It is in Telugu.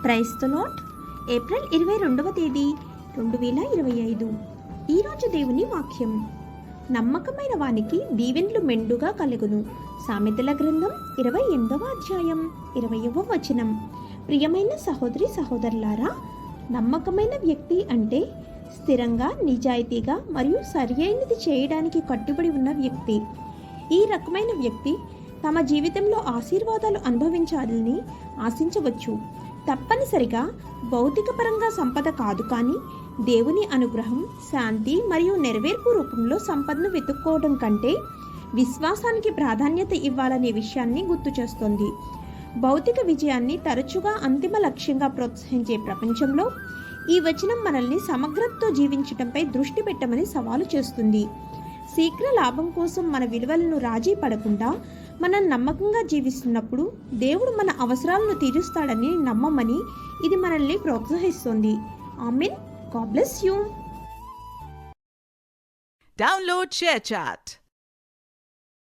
Praise the lord. ఏప్రిల్ 22వ తేదీ 2025. ఈరోజు దేవుని వాక్యం. నమ్మకమైన వానికి దీవెన్లు మెండుగా కలుగును. సామెతల గ్రంథం 28వ అధ్యాయం 20వ వచనం. ప్రియమైన సహోదరి సహోదరులారా, నమ్మకమైన వ్యక్తి అంటే స్థిరంగా, నిజాయితీగా మరియు సరియైనది చేయడానికి కట్టుబడి ఉన్న వ్యక్తి. ఈ రకమైన వ్యక్తి తమ జీవితంలో ఆశీర్వాదాలు అనుభవించాలని ఆశించవచ్చు. తప్పనిసరిగా భౌతికపరంగా సంపద కాదు, కానీ దేవుని అనుగ్రహం, శాంతి మరియు నెరవేర్పు రూపంలో సంపదను వెతుక్కోవడం కంటే విశ్వాసానికి ప్రాధాన్యత ఇవ్వాలనే విషయాన్ని గుర్తు చేస్తుంది. భౌతిక విజయాన్ని తరచుగా అంతిమ లక్ష్యంగా ప్రోత్సహించే ప్రపంచంలో ఈ వచనం మనల్ని సమగ్రతతో జీవించటంపై దృష్టి పెట్టమని సవాలు చేస్తుంది. శీఘ్ర లాభం కోసం మన విలువలను రాజీ పడకుండా మనం నమ్మకంగా జీవిస్తున్నప్పుడు దేవుడు మన అవసరాలను తీరుస్తాడని నమ్మమని ఇది మనల్ని ప్రోత్సహిస్తుంది. Amen. God bless you. Download ShareChat.